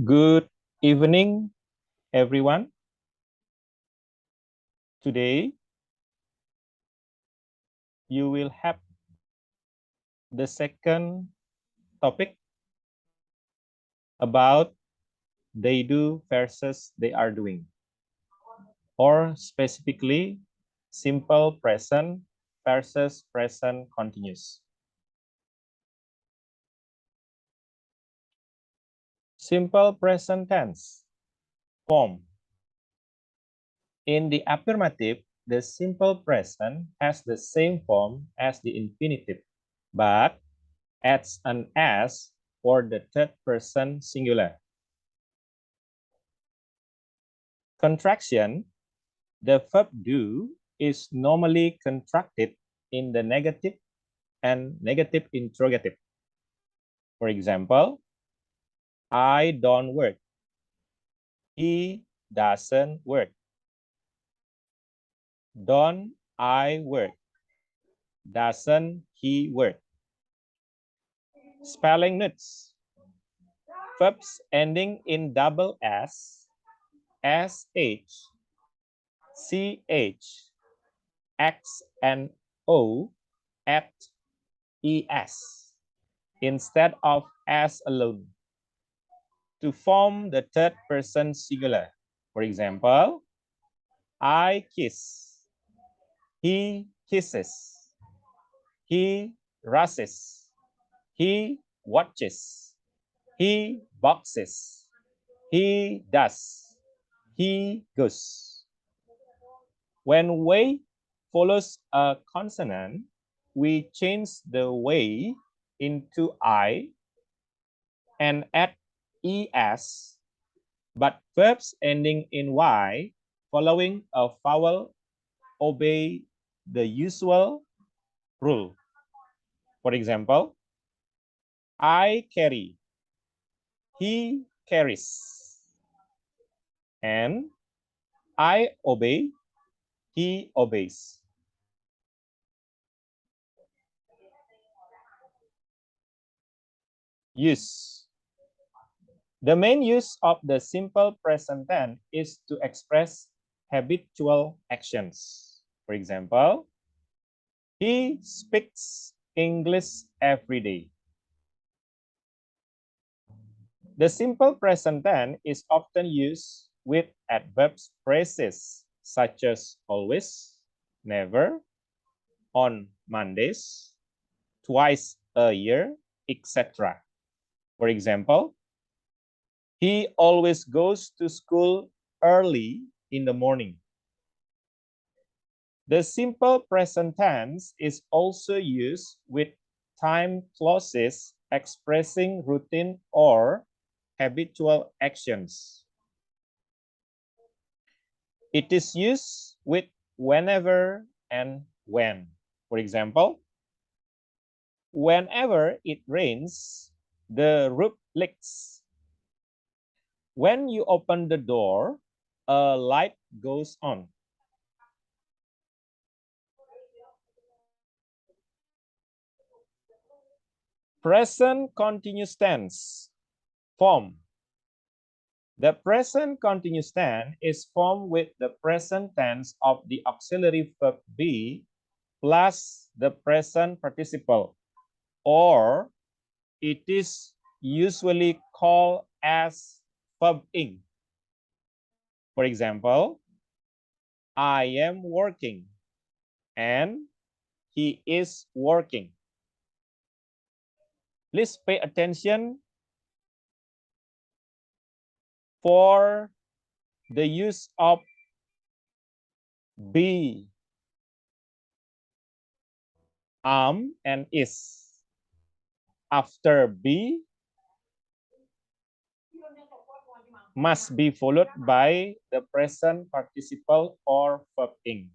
Good evening, everyone. Today, you will have the second topic about they do versus they are doing, or specifically, simple present versus present continuous. Simple present tense form. In the affirmative, the simple present has the same form as the infinitive, but adds an S for the third person singular. Contraction, the verb do is normally contracted in the negative and negative interrogative. For example, I don't work. He doesn't work. Don't I work? Doesn't he work? Spelling notes. Verbs ending in double S, SH, CH, X, and O at ES instead of S alone to form the third person singular. For example, I kiss, he kisses, he rushes, he watches, he boxes, he does, he goes. When way follows a consonant, we change the way into I and add ES, but verbs ending in Y following a vowel obey the usual rule. For example, I carry, he carries, and I obey, he obeys. Use. The main use of the simple present tense is to express habitual actions. For example, he speaks English every day. The simple present tense is often used with adverbs phrases such as always, never, on Mondays, twice a year, etc. For example, he always goes to school early in the morning. The simple present tense is also used with time clauses expressing routine or habitual actions. It is used with whenever and when. For example, whenever it rains, the roof leaks. When you open the door, a light goes on. Present continuous tense form. The present continuous tense is formed with the present tense of the auxiliary verb be plus the present participle, or it is usually called as verb ing. For example, I am working and he is working. Please pay attention for the use of be, am, and is. After be must be followed by the present participle or verb ing.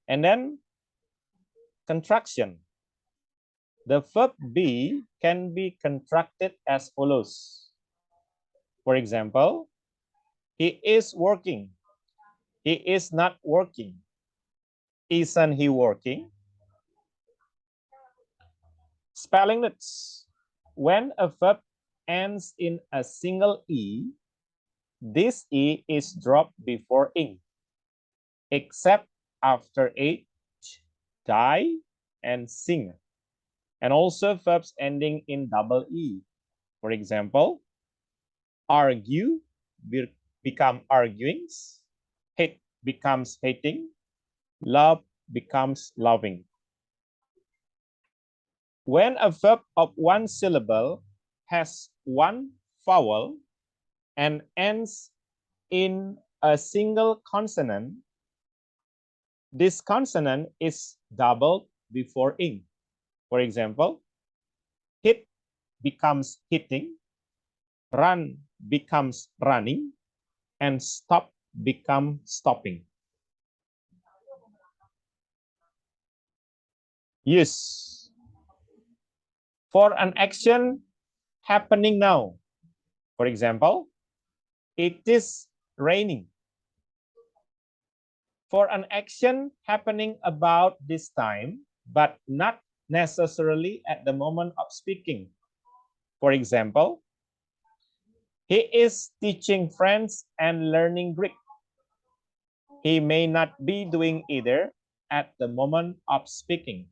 And then contraction. The verb be can be contracted as follows. For example, he is working. He is not working. Isn't he working? Spelling notes. When a verb ends in a single E, this E is dropped before ing, except after age, die, and sing, and also verbs ending in double E. For example, argue become arguings, hate becomes hating, love becomes loving. When a verb of one syllable has one vowel and ends in a single consonant, this consonant is doubled before ing. For example, hit becomes hitting, run becomes running, and stop becomes stopping. Use. For an action happening now. For example, it is raining. For an action happening about this time, but not necessarily at the moment of speaking. For example, he is teaching French and learning Greek. He may not be doing either at the moment of speaking.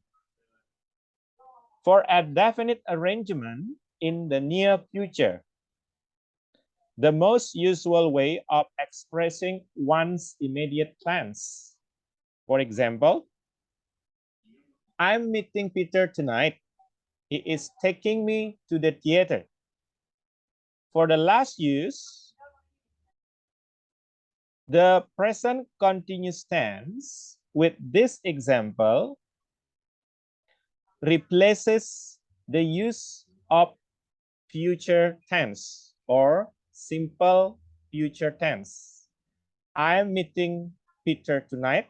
For a definite arrangement in the near future, the most usual way of expressing one's immediate plans. For example, I'm meeting Peter tonight. He is taking me to the theater. For the last use, the present continuous tense with this example replaces the use of future tense or simple future tense. I'm meeting Peter tonight.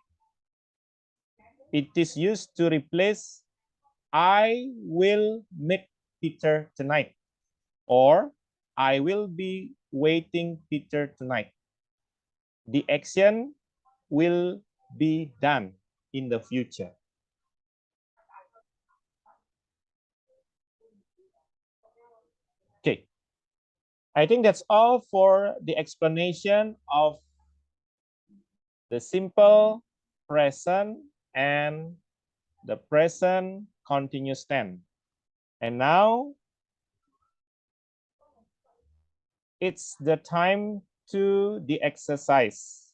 It is used to replace I will meet Peter tonight, or I will be waiting Peter tonight. The action will be done in the future. Okay, I think that's all for the explanation of the simple present and the present continuous tense. And now it's the time to the exercise.